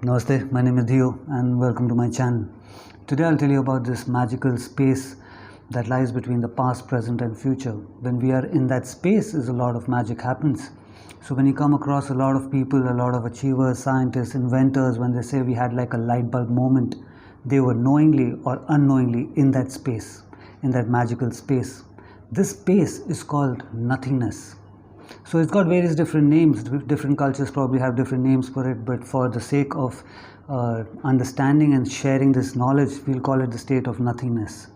Namaste, my name is Dio and welcome to my channel. Today I'll tell you about this magical space that lies between the past, present and future. When we are in that space is a lot of magic happens. So when you come across a lot of people, a lot of achievers, scientists, inventors, when they say we had like a light bulb moment, they were knowingly or unknowingly in that space, in that magical space. This space is called nothingness. So it's got various different names. Different cultures probably have different names for it, but for the sake of understanding and sharing this knowledge, we'll call it the state of nothingness.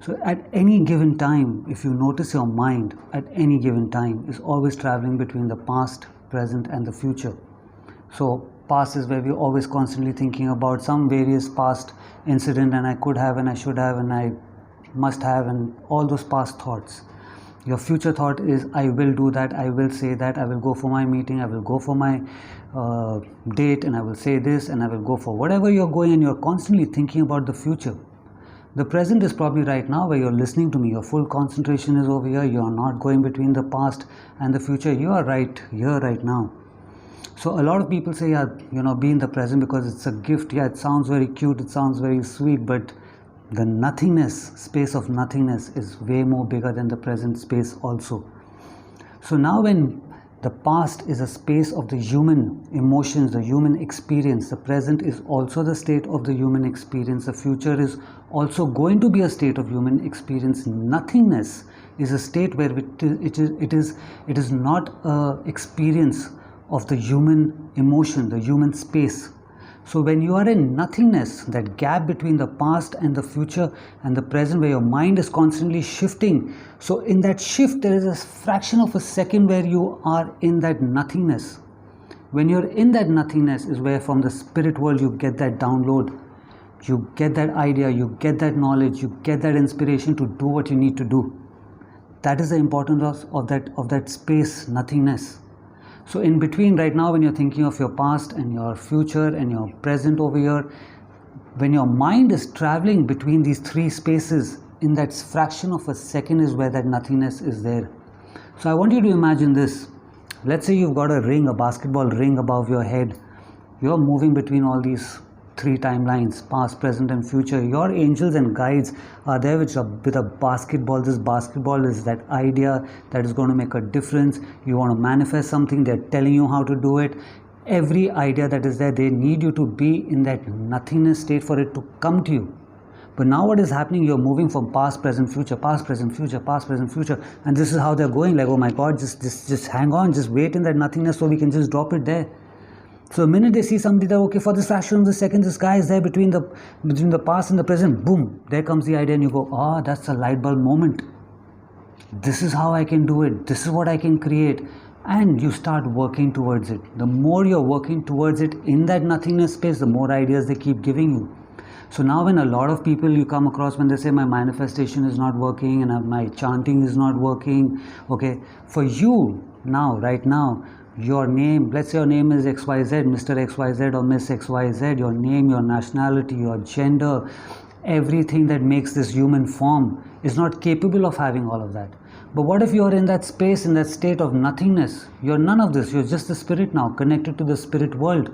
So at any given time, if you notice your mind at any given time is always traveling between the past, present and the future. So past is where we're always constantly thinking about some various past incident, and I could have and I should have and I must have, and all those past thoughts. Your future thought is I will do that, I will say that, I will go for my meeting, I will go for my date, and I will say this, and I will go for whatever you're going, and you're constantly thinking about the future. The present is probably right now where you're listening to me. Your full concentration is over here. You're not going between the past and the future. You are right here, right now. So a lot of people say, yeah, be in the present because it's a gift. Yeah, it sounds very cute, it sounds very sweet, but the nothingness, space of nothingness is way more bigger than the present space also. So now when the past is a space of the human emotions, the human experience, the present is also the state of the human experience, the future is also going to be a state of human experience. Nothingness is a state where it is not an experience of the human emotion, the human space. So when you are in nothingness, that gap between the past and the future and the present, where your mind is constantly shifting, so in that shift there is a fraction of a second where you are in that nothingness. When you're in that nothingness is where from the spirit world you get that download, you get that idea, you get that knowledge, you get that inspiration to do what you need to do. That is the importance of that space, nothingness. So in between right now, when you're thinking of your past and your future and your present over here, when your mind is traveling between these three spaces, in that fraction of a second is where that nothingness is there. So I want you to imagine this. Let's say you've got a ring, a basketball ring above your head. You're moving between all these three timelines, past, present and future. Your angels and guides are there with a basketball. This basketball is that idea that is going to make a difference. You want to manifest something, they're telling you how to do it. Every idea that is there, they need you to be in that nothingness state for it to come to you. But now what is happening, you're moving from past, present, future, past, present, future, past, present, future, and this is how they're going, like, oh my god, just hang on, just wait in that nothingness so we can just drop it there. So the minute they see somebody that, okay, for this fraction of a second, this guy is there between the past and the present, boom, there comes the idea, and you go, oh, that's a light bulb moment. This is how I can do it. This is what I can create. And you start working towards it. The more you're working towards it in that nothingness space, the more ideas they keep giving you. So now when a lot of people you come across, when they say my manifestation is not working and my chanting is not working, okay, for you now, right now, your name, let's say your name is XYZ, Mr. XYZ or Miss XYZ, your name, your nationality, your gender, everything that makes this human form is not capable of having all of that. But what if you're in that space, in that state of nothingness? You're none of this, you're just the spirit now, connected to the spirit world.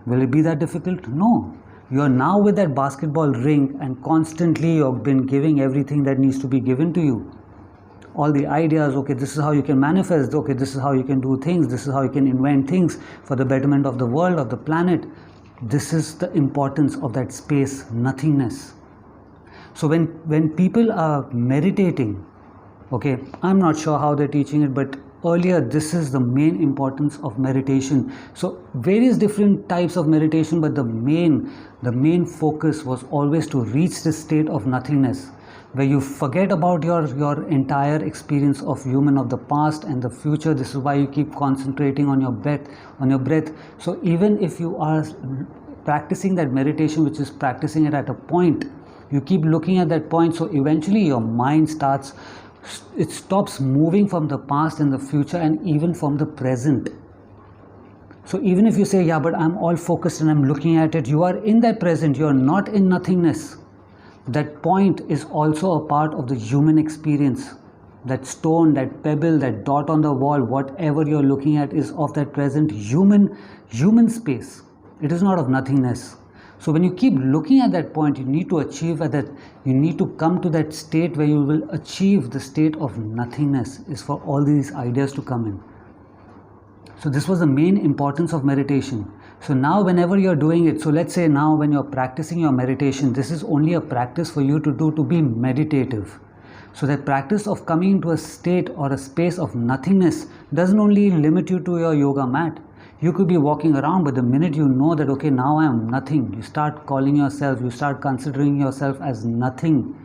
Will it be that difficult? No. You're now with that basketball ring, and constantly you've been giving everything that needs to be given to you. All the ideas, okay, this is how you can manifest, okay, this is how you can do things, this is how you can invent things for the betterment of the world, of the planet. This is the importance of that space, nothingness. So when people are meditating, okay, I'm not sure how they're teaching it, but earlier this is the main importance of meditation. So various different types of meditation, but the main focus was always to reach this state of nothingness, where you forget about your entire experience of human, of the past and the future. This is why you keep concentrating on your breath. So even if you are practicing that meditation, which is practicing it at a point, you keep looking at that point, so eventually your mind stops moving from the past and the future and even from the present. So even if you say, yeah, but I'm all focused and I'm looking at it, you are in that present, you are not in nothingness. That point is also a part of the human experience. That stone, that pebble, that dot on the wall, whatever you're looking at is of that present human space. It is not of nothingness. So when you keep looking at that point, you need to achieve at that, you need to come to that state where you will achieve the state of nothingness, is for all these ideas to come in. So this was the main importance of meditation. So now whenever you're doing it, so let's say now when you're practicing your meditation, this is only a practice for you to do, to be meditative. So that practice of coming into a state or a space of nothingness doesn't only limit you to your yoga mat. You could be walking around, but the minute you know that, okay, now I am nothing, you start calling yourself, you start considering yourself as nothing.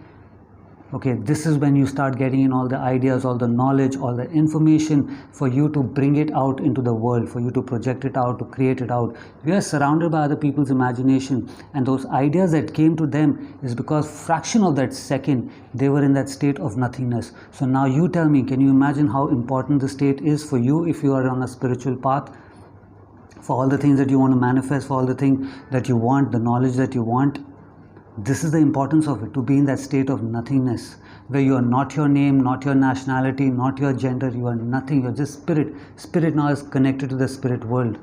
Okay, this is when you start getting in all the ideas, all the knowledge, all the information for you to bring it out into the world, for you to project it out, to create it out. We are surrounded by other people's imagination, and those ideas that came to them is because fraction of that second they were in that state of nothingness. So now you tell me, can you imagine how important the state is for you if you are on a spiritual path? For all the things that you want to manifest, for all the things that you want, the knowledge that you want. This is the importance of it, to be in that state of nothingness, where you are not your name, not your nationality, not your gender, you are nothing, you are just spirit. Spirit now is connected to the spirit world.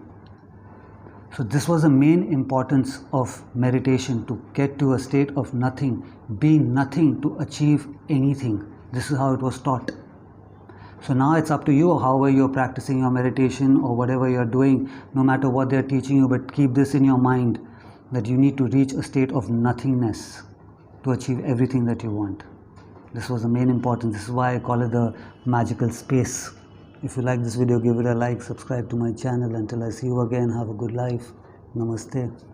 So this was the main importance of meditation, to get to a state of nothing, be nothing to achieve anything. This is how it was taught. So now it's up to you, however you're practicing your meditation or whatever you're doing, no matter what they're teaching you, but keep this in your mind, that you need to reach a state of nothingness to achieve everything that you want. This was the main importance. This is why I call it the magical space. If you like this video, give it a like, subscribe to my channel. Until I see you again, have a good life. Namaste.